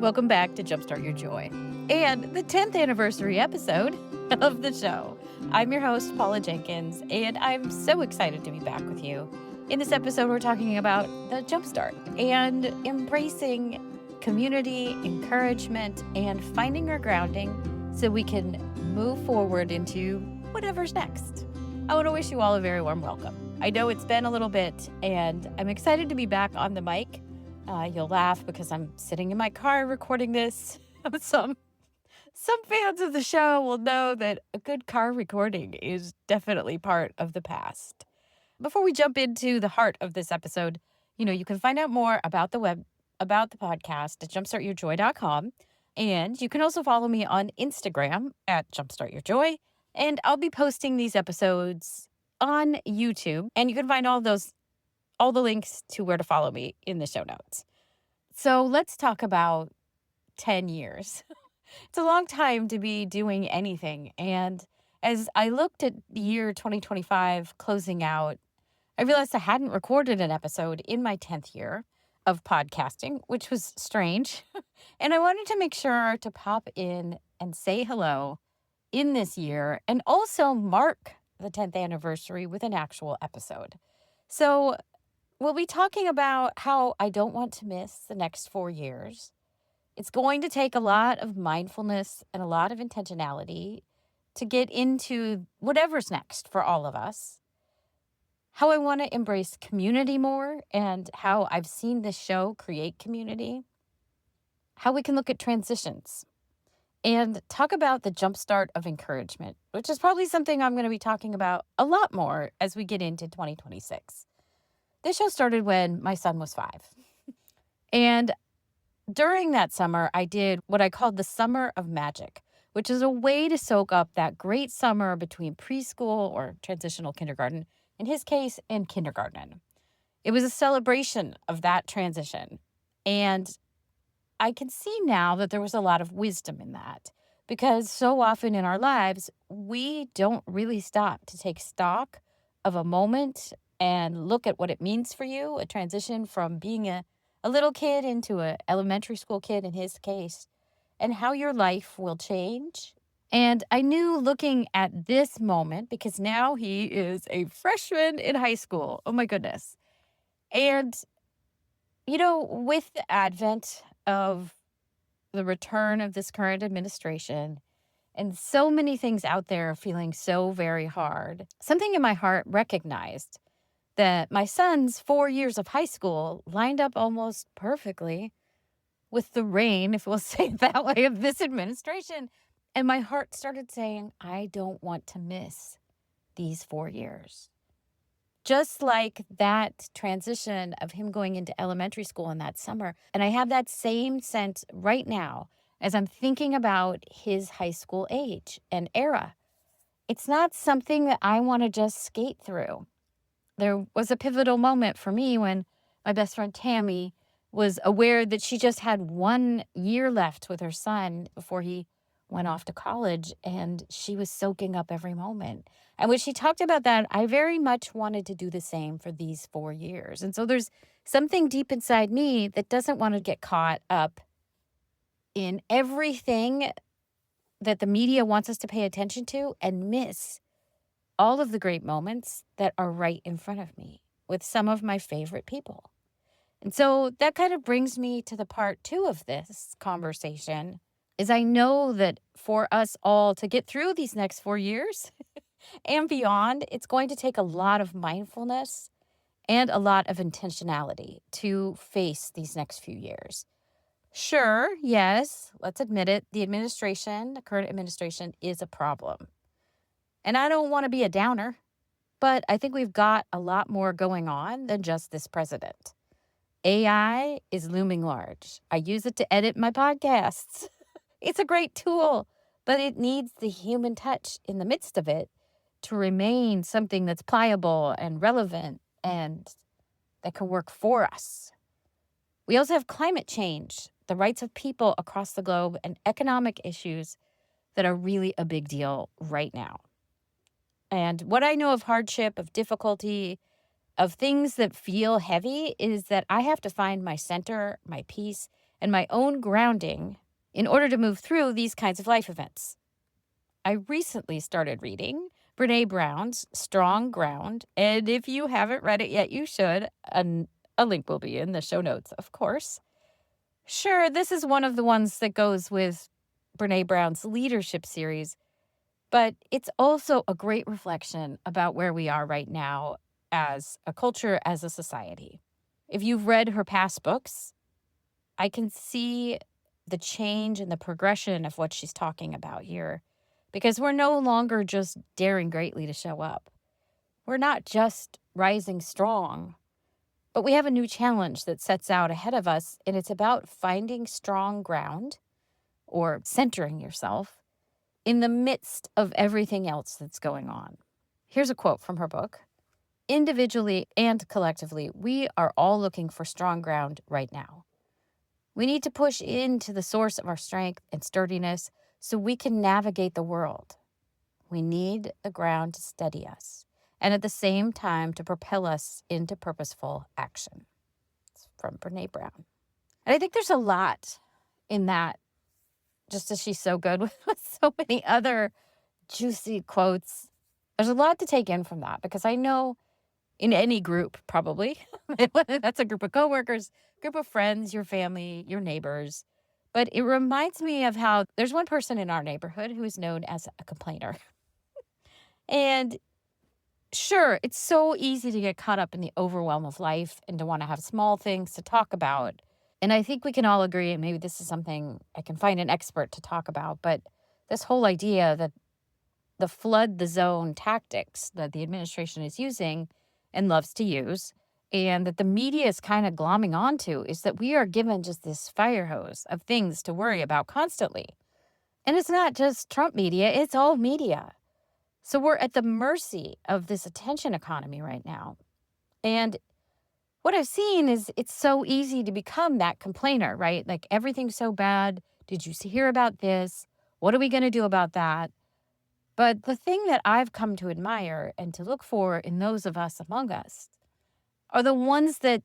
Welcome back to Jumpstart Your Joy and the 10th anniversary episode of the show. I'm your host, Paula Jenkins, and I'm so excited to be back with you. In this episode, we're talking about the Jumpstart and embracing community, encouragement, and finding our grounding so we can move forward into whatever's next. I want to wish you all a very warm welcome. I know it's been a little bit, and I'm excited to be back on the mic. You'll laugh because I'm sitting in my car recording this. Some fans of the show will know that a good car recording is definitely part of the past. Before we jump into the heart of this episode, you can find out more about the podcast at jumpstartyourjoy.com. And you can also follow me on Instagram at jumpstartyourjoy. And I'll be posting these episodes on YouTube. And you can find all the links to where to follow me in the show notes. So let's talk about 10 years. It's a long time to be doing anything. And as I looked at the year 2025 closing out, I realized I hadn't recorded an episode in my 10th year of podcasting, which was strange. And I wanted to make sure to pop in and say hello in this year and also mark the 10th anniversary with an actual episode. So we'll be talking about how I don't want to miss the next 4 years. It's going to take a lot of mindfulness and a lot of intentionality to get into whatever's next for all of us. How I want to embrace community more and how I've seen this show create community. How we can look at transitions and talk about the jumpstart of encouragement, which is probably something I'm going to be talking about a lot more as we get into 2026. This show started when my son was 5. And during that summer, I did what I called the Summer of Magic, which is a way to soak up that great summer between preschool or transitional kindergarten, in his case, and kindergarten. It was a celebration of that transition. And I can see now that there was a lot of wisdom in that because so often in our lives, we don't really stop to take stock of a moment and look at what it means for you, a transition from being a little kid into an elementary school kid in his case, and how your life will change. And I knew looking at this moment, because now he is a freshman in high school. Oh my goodness. And, with the advent of the return of this current administration and so many things out there feeling so very hard, something in my heart recognized that my son's 4 years of high school lined up almost perfectly with the reign, if we'll say it that way, of this administration. And my heart started saying, I don't want to miss these 4 years. Just like that transition of him going into elementary school in that summer. And I have that same sense right now as I'm thinking about his high school age and era. It's not something that I want to just skate through. There was a pivotal moment for me when my best friend Tammy was aware that she just had 1 year left with her son before he went off to college, and she was soaking up every moment. And when she talked about that, I very much wanted to do the same for these 4 years. And so there's something deep inside me that doesn't want to get caught up in everything that the media wants us to pay attention to and miss all of the great moments that are right in front of me with some of my favorite people. And so that kind of brings me to the part 2 of this conversation, is I know that for us all to get through these next 4 years and beyond, it's going to take a lot of mindfulness and a lot of intentionality to face these next few years. Sure, yes, let's admit it, the current administration is a problem. And I don't want to be a downer, but I think we've got a lot more going on than just this president. AI is looming large. I use it to edit my podcasts. It's a great tool, but it needs the human touch in the midst of it to remain something that's pliable and relevant and that can work for us. We also have climate change, the rights of people across the globe, and economic issues that are really a big deal right now. And what I know of hardship, of difficulty, of things that feel heavy is that I have to find my center, my peace, and my own grounding in order to move through these kinds of life events. I recently started reading Brene Brown's Strong Ground, and if you haven't read it yet, you should. A link will be in the show notes, of course. Sure, this is one of the ones that goes with Brene Brown's leadership series, but it's also a great reflection about where we are right now as a culture, as a society. If you've read her past books, I can see the change and the progression of what she's talking about here because we're no longer just daring greatly to show up. We're not just rising strong, but we have a new challenge that sets out ahead of us, and it's about finding strong ground or centering yourself in the midst of everything else that's going on. Here's a quote from her book. Individually and collectively, we are all looking for strong ground right now. We need to push into the source of our strength and sturdiness so we can navigate the world. We need the ground to steady us and at the same time to propel us into purposeful action. It's from Brene Brown. And I think there's a lot in that, just as she's so good with so many other juicy quotes. There's a lot to take in from that because I know in any group, probably, that's a group of coworkers, group of friends, your family, your neighbors. But it reminds me of how there's one person in our neighborhood who is known as a complainer. And sure, it's so easy to get caught up in the overwhelm of life and to want to have small things to talk about. And I think we can all agree, and maybe this is something I can find an expert to talk about, but this whole idea that the flood the zone tactics that the administration is using and loves to use, and that the media is kind of glomming onto, is that we are given just this fire hose of things to worry about constantly. And it's not just Trump media, it's all media. So we're at the mercy of this attention economy right now. And what I've seen is it's so easy to become that complainer, right? Like everything's so bad. Did you hear about this? What are we going to do about that? But the thing that I've come to admire and to look for in those of us among us are the ones that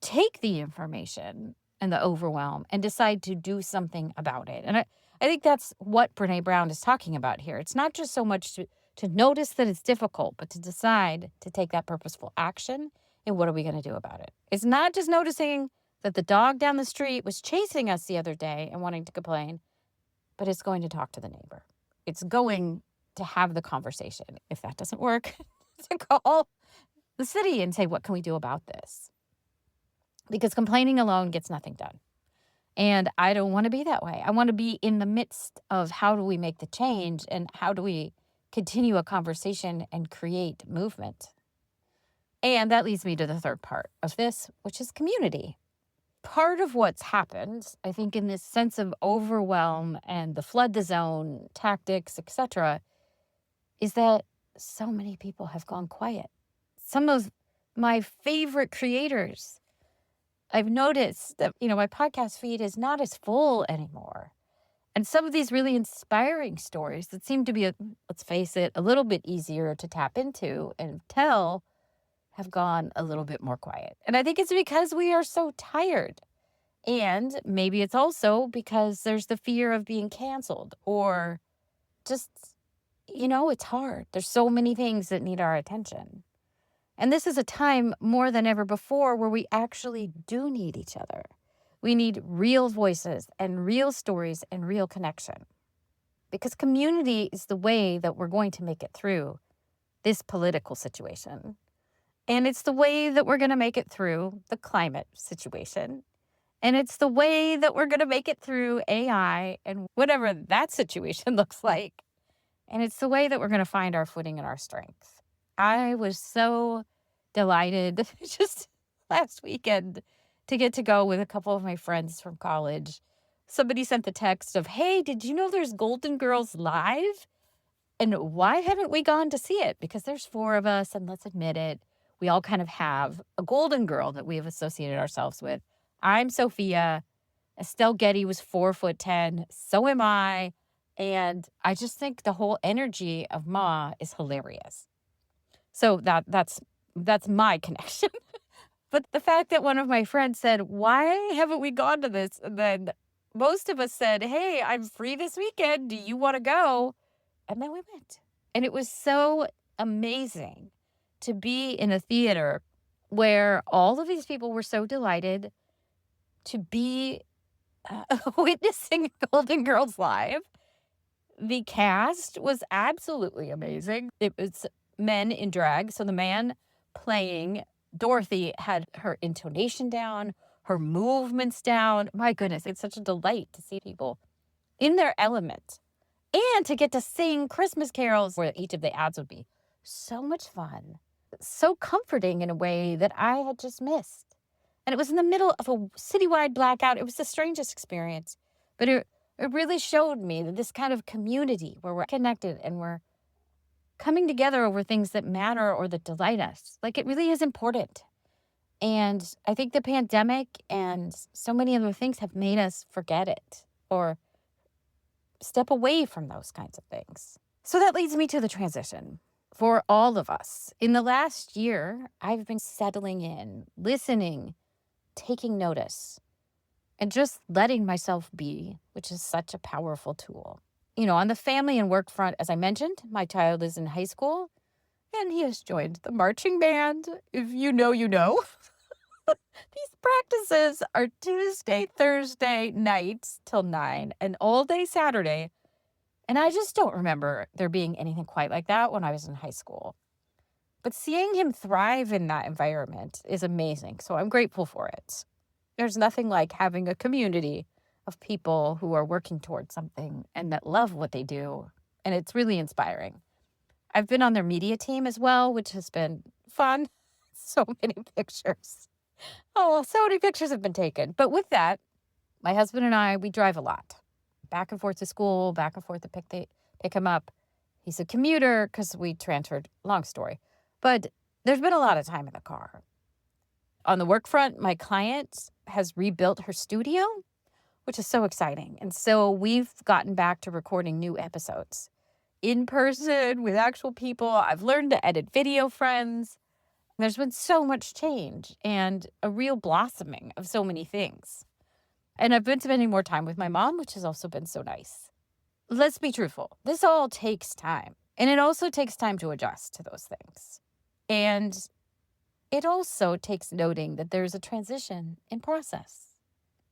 take the information and the overwhelm and decide to do something about it. And I think that's what Brene Brown is talking about here. It's not just so much to notice that it's difficult, but to decide to take that purposeful action and what are we going to do about it. It's not just noticing that the dog down the street was chasing us the other day and wanting to complain, but it's going to talk to the neighbor. It's going to have the conversation. If that doesn't work, to call the city and say, what can we do about this? Because complaining alone gets nothing done. And I don't want to be that way. I want to be in the midst of how do we make the change and how do we continue a conversation and create movement. And that leads me to the third part of this, which is community. Part of what's happened, I think, in this sense of overwhelm and the flood the zone tactics, etc., is that so many people have gone quiet. Some of my favorite creators, I've noticed that, my podcast feed is not as full anymore. And some of these really inspiring stories that seem to be, let's face it, a little bit easier to tap into and tell have gone a little bit more quiet. And I think it's because we are so tired. And maybe it's also because there's the fear of being canceled or just, it's hard. There's so many things that need our attention. And this is a time more than ever before where we actually do need each other. We need real voices and real stories and real connection. Because community is the way that we're going to make it through this political situation. And it's the way that we're going to make it through the climate situation. And it's the way that we're going to make it through AI and whatever that situation looks like. And it's the way that we're going to find our footing and our strength. I was so delighted just last weekend to get to go with a couple of my friends from college. Somebody sent the text of, hey, did you know there's Golden Girls Live? And why haven't we gone to see it? Because there's 4 of us, and let's admit it, we all kind of have a golden girl that we have associated ourselves with. I'm Sophia. Estelle Getty was 4'10". So am I. And I just think the whole energy of Ma is hilarious. So that's my connection. But the fact that one of my friends said, "Why haven't we gone to this?" And then most of us said, "Hey, I'm free this weekend. Do you want to go?" And then we went. And it was so amazing to be in a theater where all of these people were so delighted to be witnessing Golden Girls live. The cast was absolutely amazing. It was men in drag. So the man playing Dorothy had her intonation down, her movements down. My goodness, it's such a delight to see people in their element and to get to sing Christmas carols where each of the ads would be. So much fun. So comforting in a way that I had just missed. And it was in the middle of a citywide blackout. It was the strangest experience. But it really showed me that this kind of community where we're connected and we're coming together over things that matter or that delight us, like it really is important. And I think the pandemic and so many other things have made us forget it or step away from those kinds of things. So that leads me to the transition. For all of us, in the last year, I've been settling in, listening, taking notice, and just letting myself be, which is such a powerful tool. On the family and work front, as I mentioned, my child is in high school and he has joined the marching band. If you know, you know. These practices are Tuesday, Thursday nights till 9 and all day Saturday. And I just don't remember there being anything quite like that when I was in high school. But seeing him thrive in that environment is amazing. So I'm grateful for it. There's nothing like having a community of people who are working towards something and that love what they do. And it's really inspiring. I've been on their media team as well, which has been fun. So many pictures. Oh, so many pictures have been taken. But with that, my husband and I, we drive a lot. Back and forth to school, back and forth to pick him up. He's a commuter because we transferred, long story. But there's been a lot of time in the car. On the work front, my client has rebuilt her studio, which is so exciting. And so we've gotten back to recording new episodes in person with actual people. I've learned to edit video friends. There's been so much change and a real blossoming of so many things. And I've been spending more time with my mom, which has also been so nice. Let's be truthful. This all takes time. And it also takes time to adjust to those things. And it also takes noting that there's a transition in process.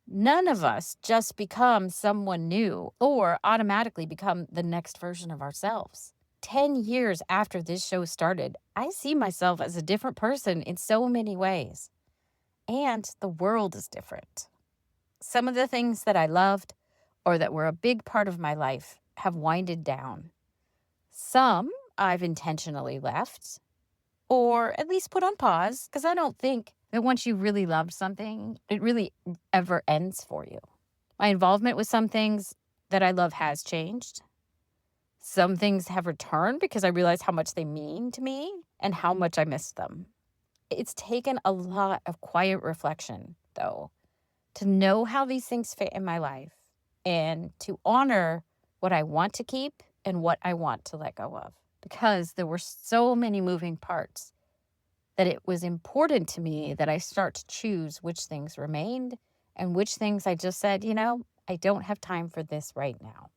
None of us just become someone new or automatically become the next version of ourselves. 10 years after this show started, I see myself as a different person in so many ways. And the world is different. Some of the things that I loved or that were a big part of my life have winded down. Some I've intentionally left or at least put on pause because I don't think that once you really love something, it really ever ends for you. My involvement with some things that I love has changed. Some things have returned because I realize how much they mean to me and how much I miss them. It's taken a lot of quiet reflection, though, to know how these things fit in my life and to honor what I want to keep and what I want to let go of. Because there were so many moving parts that it was important to me that I start to choose which things remained and which things I just said, I don't have time for this right now.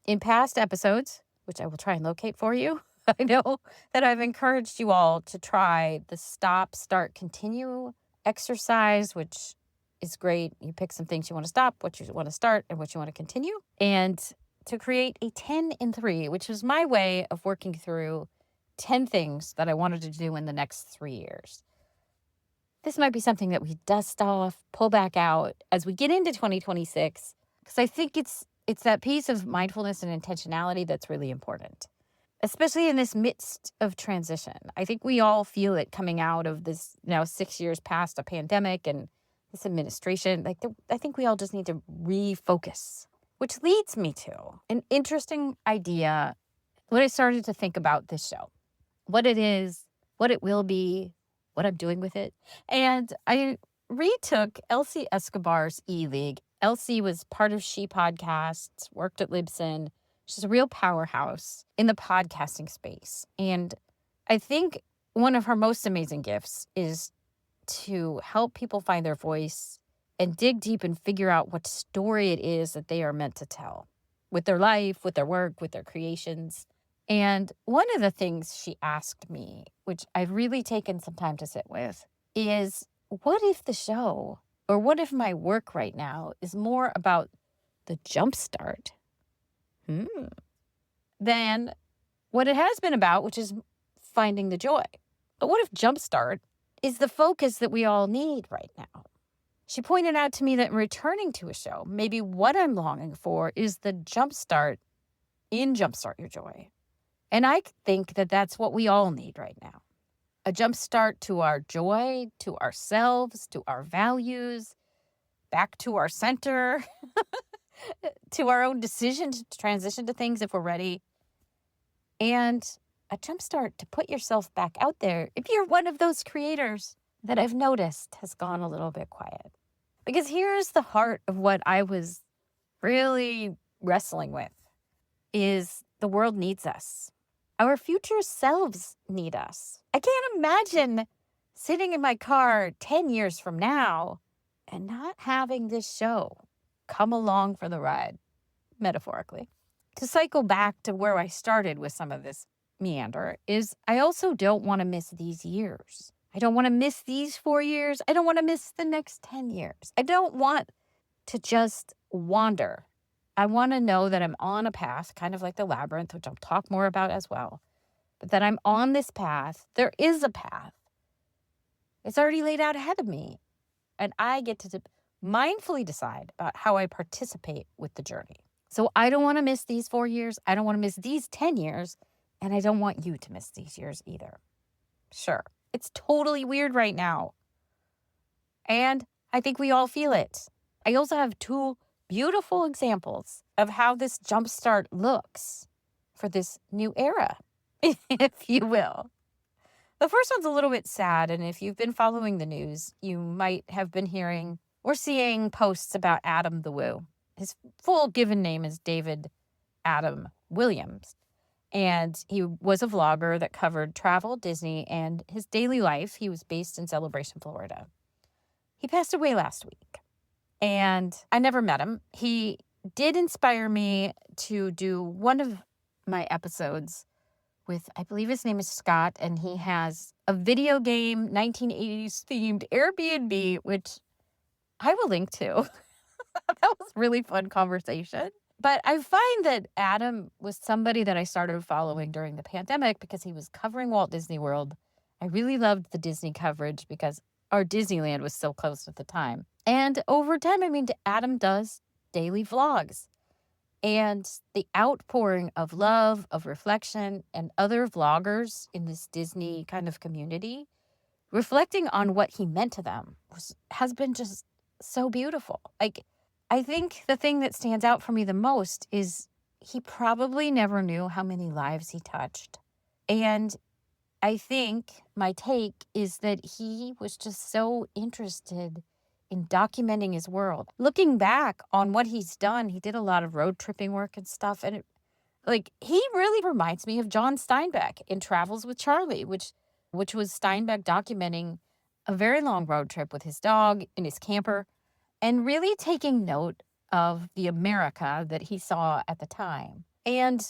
In past episodes, which I will try and locate for you, I know that I've encouraged you all to try the stop, start, continue exercise, which is great. You pick some things you want to stop, what you want to start, and what you want to continue. And to create a 10 in 3, which was my way of working through 10 things that I wanted to do in the next 3 years. This might be something that we dust off, pull back out as we get into 2026, because I think it's that piece of mindfulness and intentionality that's really important, especially in this midst of transition. I think we all feel it coming out of this now 6 years past a pandemic and this administration. I think we all just need to refocus, which leads me to an interesting idea when I started to think about this show, what it is, what it will be, what I'm doing with it. And I retook Elsie Escobar's E-League. Elsie was part of She Podcasts, worked at Libsyn. She's a real powerhouse in the podcasting space. And I think one of her most amazing gifts is to help people find their voice and dig deep and figure out what story it is that they are meant to tell with their life, with their work, with their creations. And one of the things she asked me, which I've really taken some time to sit with, is what if the show or what if my work right now is more about the jumpstart than what it has been about, which is finding the joy. But what if jumpstart is the focus that we all need right now? She pointed out to me that returning to a show, maybe what I'm longing for is the jumpstart in Jumpstart Your Joy. And I think that that's what we all need right now. A jumpstart to our joy, to ourselves, to our values, back to our center, to our own decision to transition to things if we're ready. And a jumpstart to put yourself back out there if you're one of those creators that I've noticed has gone a little bit quiet. Because here's the heart of what I was really wrestling with is the world needs us. Our future selves need us. I can't imagine sitting in my car 10 years from now and not having this show come along for the ride, metaphorically. To cycle back to where I started with some of this meander is I also don't want to miss these years. I don't want to miss these 4 years. I don't want to miss the next 10 years. I don't want to just wander. I want to know that I'm on a path, kind of like the labyrinth, which I'll talk more about as well, but that I'm on this path. There is a path. It's already laid out ahead of me. And I get to mindfully decide about how I participate with the journey. So I don't want to miss these 4 years. I don't want to miss these 10 years. And I don't want you to miss these years either. Sure, it's totally weird right now. And I think we all feel it. I also have 2 beautiful examples of how this jumpstart looks for this new era, if you will. The first one's a little bit sad, and if you've been following the news, you might have been hearing or seeing posts about Adam the Woo. His full given name is David Adam Williams, and he was a vlogger that covered travel, Disney, and his daily life. He was based in Celebration, Florida. He passed away last week, and I never met him. He did inspire me to do one of my episodes with, I believe his name is Scott, and he has a video game 1980s themed Airbnb, which I will link to. That was a really fun conversation. But I find that Adam was somebody that I started following during the pandemic because he was covering Walt Disney World. I really loved the Disney coverage because our Disneyland was so close at the time. And over time, Adam does daily vlogs. And the outpouring of love, of reflection, and other vloggers in this Disney kind of community, reflecting on what he meant to them, has been just so beautiful. Like, I think the thing that stands out for me the most is he probably never knew how many lives he touched. And I think my take is that he was just so interested in documenting his world. Looking back on what he's done, he did a lot of road tripping work and stuff. And he really reminds me of John Steinbeck in Travels with Charlie, which was Steinbeck documenting a very long road trip with his dog in his camper and really taking note of the America that he saw at the time. And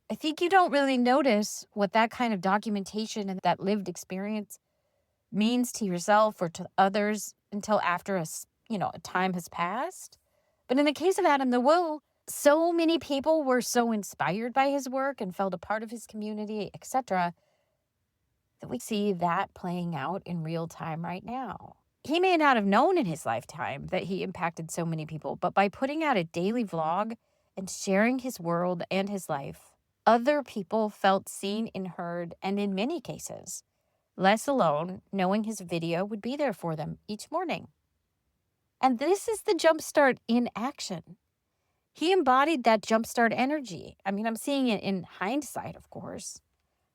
I think you don't really notice what that kind of documentation and that lived experience means to yourself or to others until after a time has passed. But in the case of Adam the Woo, so many people were so inspired by his work and felt a part of his community, etc., that we see that playing out in real time right now. He may not have known in his lifetime that he impacted so many people, but by putting out a daily vlog and sharing his world and his life, other people felt seen and heard, and in many cases, less alone, knowing his video would be there for them each morning. And this is the jumpstart in action. He embodied that jumpstart energy. I'm seeing it in hindsight, of course.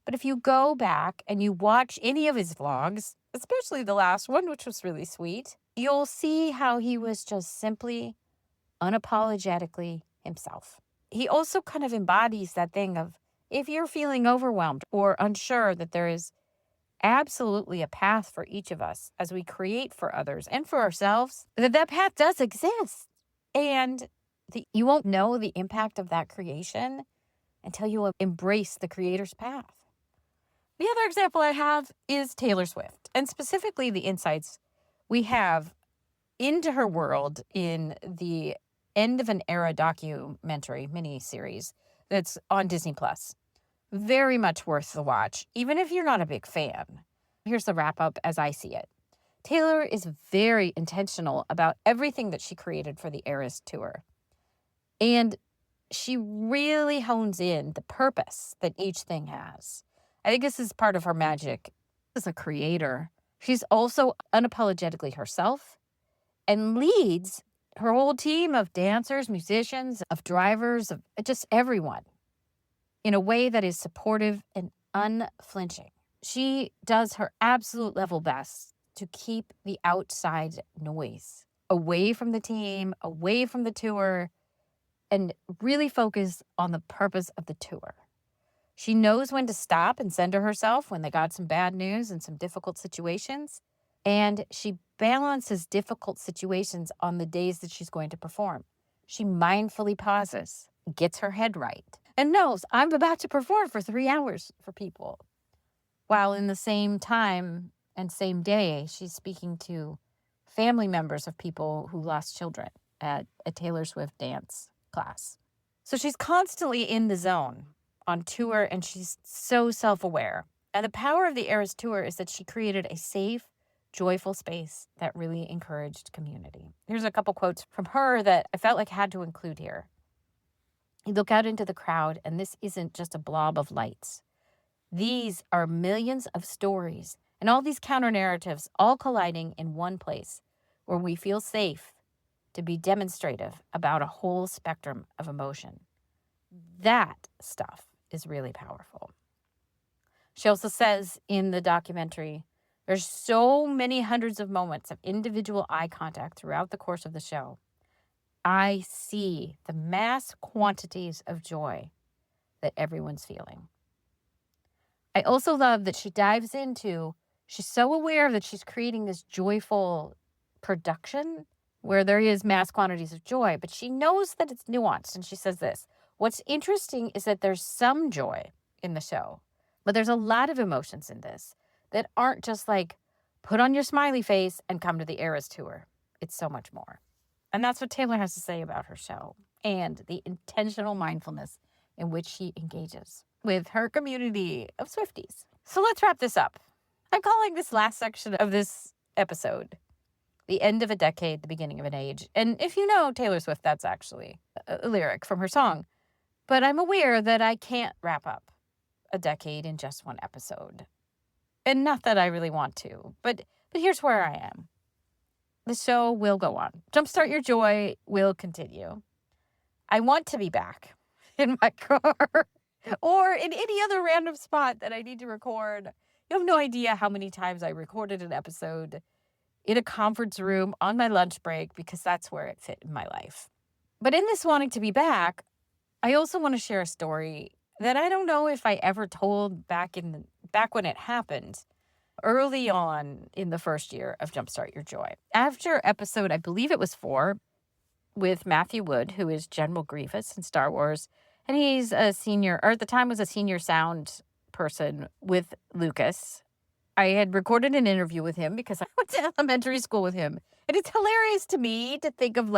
But if you go back and you watch any of his vlogs, especially the last one, which was really sweet, you'll see how he was just simply, unapologetically himself. He also kind of embodies that thing of, if you're feeling overwhelmed or unsure that there is absolutely a path for each of us as we create for others and for ourselves, that path does exist. And you won't know the impact of that creation until you embrace the creator's path. The other example I have is Taylor Swift, and specifically the insights we have into her world in the End of an Era documentary miniseries that's on Disney Plus. Very much worth the watch, even if you're not a big fan. Here's the wrap up as I see it. Taylor is very intentional about everything that she created for the Eras tour. And she really hones in the purpose that each thing has. I think this is part of her magic as a creator. She's also unapologetically herself and leads her whole team of dancers, musicians, of drivers, of just everyone in a way that is supportive and unflinching. She does her absolute level best to keep the outside noise away from the team, away from the tour, and really focus on the purpose of the tour. She knows when to stop and center herself when they got some bad news and some difficult situations. And she balances difficult situations on the days that she's going to perform. She mindfully pauses, gets her head right, and knows I'm about to perform for 3 hours for people. While in the same time and same day, she's speaking to family members of people who lost children at a Taylor Swift dance class. So she's constantly in the zone on tour, and she's so self-aware. And the power of the Eras tour is that she created a safe, joyful space that really encouraged community. Here's a couple quotes from her that I felt like I had to include here. You look out into the crowd, and this isn't just a blob of lights. These are millions of stories and all these counter narratives all colliding in one place where we feel safe to be demonstrative about a whole spectrum of emotion. That stuff is really powerful. She also says in the documentary, there's so many hundreds of moments of individual eye contact throughout the course of the show. I see the mass quantities of joy that everyone's feeling. I also love that she dives into, she's so aware that she's creating this joyful production where there is mass quantities of joy, but she knows that it's nuanced. And she says this, what's interesting is that there's some joy in the show, but there's a lot of emotions in this that aren't just like, put on your smiley face and come to the Eras tour. It's so much more. And that's what Taylor has to say about her show and the intentional mindfulness in which she engages with her community of Swifties. So let's wrap this up. I'm calling this last section of this episode the end of a decade, the beginning of an age. And if you know Taylor Swift, that's actually a lyric from her song. But I'm aware that I can't wrap up a decade in just one episode. And not that I really want to, but here's where I am. The show will go on. Jumpstart Your Joy will continue. I want to be back in my car or in any other random spot that I need to record. You have no idea how many times I recorded an episode in a conference room on my lunch break because that's where it fit in my life. But in this wanting to be back, I also want to share a story that I don't know if I ever told back when it happened, early on in the first year of Jumpstart Your Joy. After episode, I believe it was 4, with Matthew Wood, who is General Grievous in Star Wars, and he's a senior, or at the time was a senior sound person with Lucas. I had recorded an interview with him because I went to elementary school with him. And it's hilarious to me to think of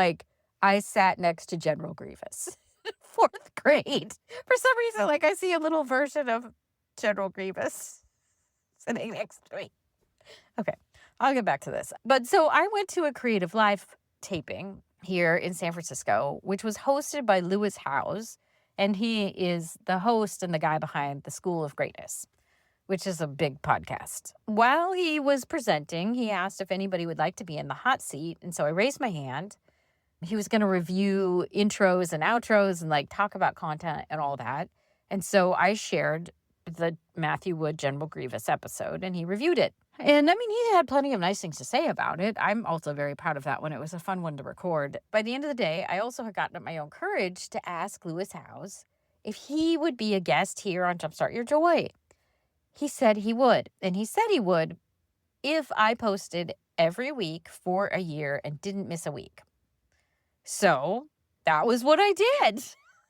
I sat next to General Grievous, 4th grade. For some reason, I see a little version of General Grievous sitting next to me. Okay, I'll get back to this. But so I went to a Creative Live taping here in San Francisco, which was hosted by Lewis Howes. And he is the host and the guy behind the School of Greatness, which is a big podcast. While he was presenting, he asked if anybody would like to be in the hot seat. And so I raised my hand. He was going to review intros and outros and talk about content and all that. And so I shared the Matthew Wood General Grievous episode and he reviewed it. And he had plenty of nice things to say about it. I'm also very proud of that one. It was a fun one to record. By the end of the day, I also had gotten up my own courage to ask Lewis Howes if he would be a guest here on Jumpstart Your Joy. he said he would. And he said he would if I posted every week for a year and didn't miss a week. So that was what I did.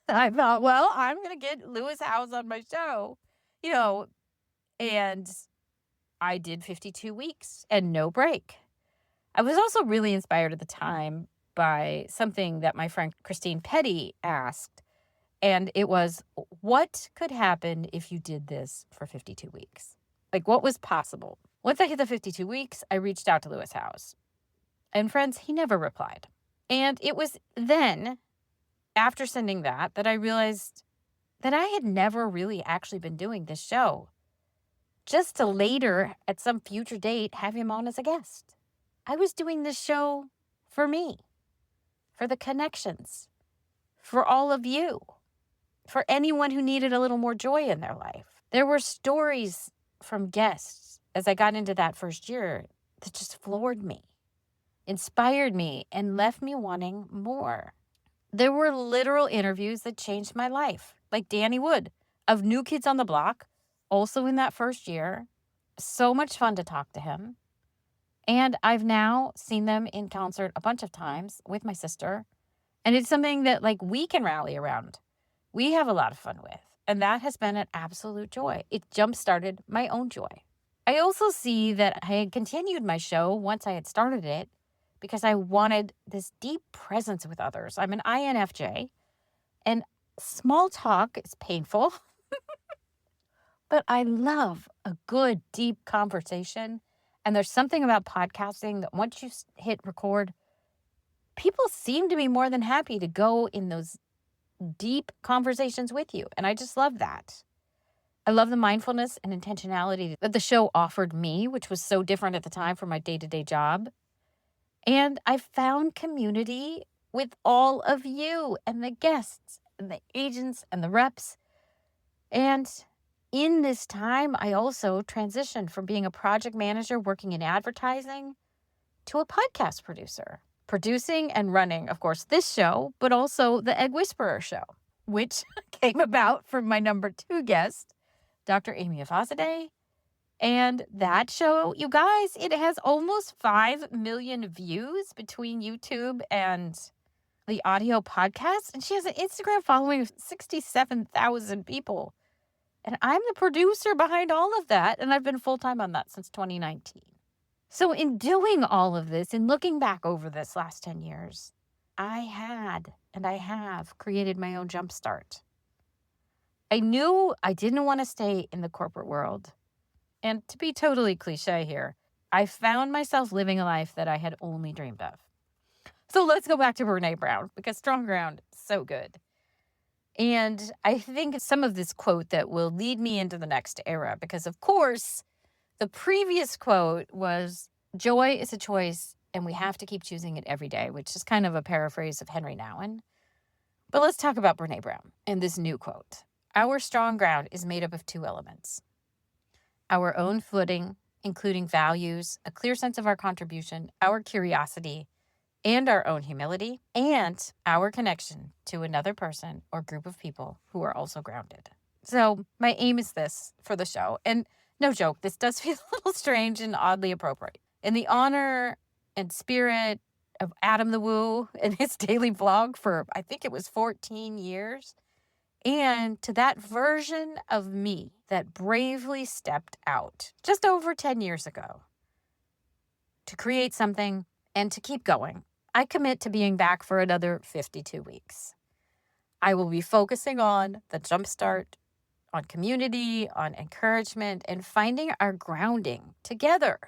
I thought, well, I'm going to get Lewis Howes on my show, you know, and I did 52 weeks and no break. I was also really inspired at the time by something that my friend Christine Petty asked. And it was, what could happen if you did this for 52 weeks? Like, what was possible? Once I hit the 52 weeks, I reached out to Lewis Howes. And friends, he never replied. And it was then, after sending that I realized that I had never really actually been doing this show, just to later, at some future date, have him on as a guest. I was doing this show for me, for the connections, for all of you, for anyone who needed a little more joy in their life. There were stories from guests as I got into that first year that just floored me, inspired me, and left me wanting more. There were literal interviews that changed my life, like Danny Wood of New Kids on the Block, also in that first year. So much fun to talk to him. And I've now seen them in concert a bunch of times with my sister. And it's something that like we can rally around. We have a lot of fun with. And that has been an absolute joy. It jump-started my own joy. I also see that I had continued my show once I had started it because I wanted this deep presence with others. I'm an INFJ, and small talk is painful, but I love a good, deep conversation. And there's something about podcasting that once you hit record, people seem to be more than happy to go in those deep conversations with you. And I just love that. I love the mindfulness and intentionality that the show offered me, which was so different at the time from my day-to-day job. And I found community with all of you and the guests and the agents and the reps. And in this time, I also transitioned from being a project manager working in advertising to a podcast producer, producing and running, of course, this show, but also the Egg Whisperer show, which came about from my number 2 guest, Dr. Amy Afazadeh. And that show, you guys, it has almost 5 million views between YouTube and the audio podcast. And she has an Instagram following of 67,000 people. And I'm the producer behind all of that. And I've been full-time on that since 2019. So in doing all of this and looking back over this last 10 years, I had and I have created my own jumpstart. I knew I didn't want to stay in the corporate world. And to be totally cliche here, I found myself living a life that I had only dreamed of. So let's go back to Brené Brown, because Strong Ground is so good. And I think some of this quote that will lead me into the next era, because of course, the previous quote was, joy is a choice and we have to keep choosing it every day, which is kind of a paraphrase of Henry Nouwen. But let's talk about Brené Brown and this new quote. Our strong ground is made up of 2 elements. Our own footing, including values, a clear sense of our contribution, our curiosity, and our own humility, and our connection to another person or group of people who are also grounded. So my aim is this for the show. And no joke, this does feel a little strange and oddly appropriate. In the honor and spirit of Adam the Woo and his daily vlog for, I think it was 14 years, and to that version of me that bravely stepped out just over 10 years ago to create something and to keep going, I commit to being back for another 52 weeks. I will be focusing on the jumpstart, on community, on encouragement, and finding our grounding together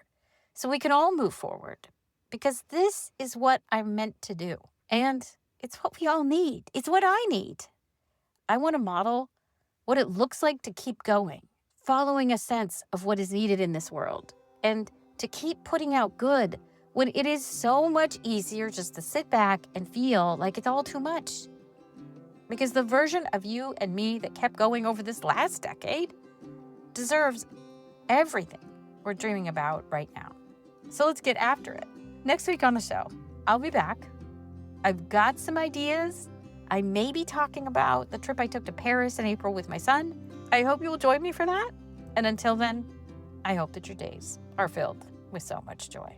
so we can all move forward. Because this is what I'm meant to do. And it's what we all need. It's what I need. I want to model what it looks like to keep going, following a sense of what is needed in this world, and to keep putting out good when it is so much easier just to sit back and feel like it's all too much. Because the version of you and me that kept going over this last decade deserves everything we're dreaming about right now. So let's get after it. Next week on the show, I'll be back. I've got some ideas. I may be talking about the trip I took to Paris in April with my son. I hope you will join me for that. And until then, I hope that your days are filled with so much joy.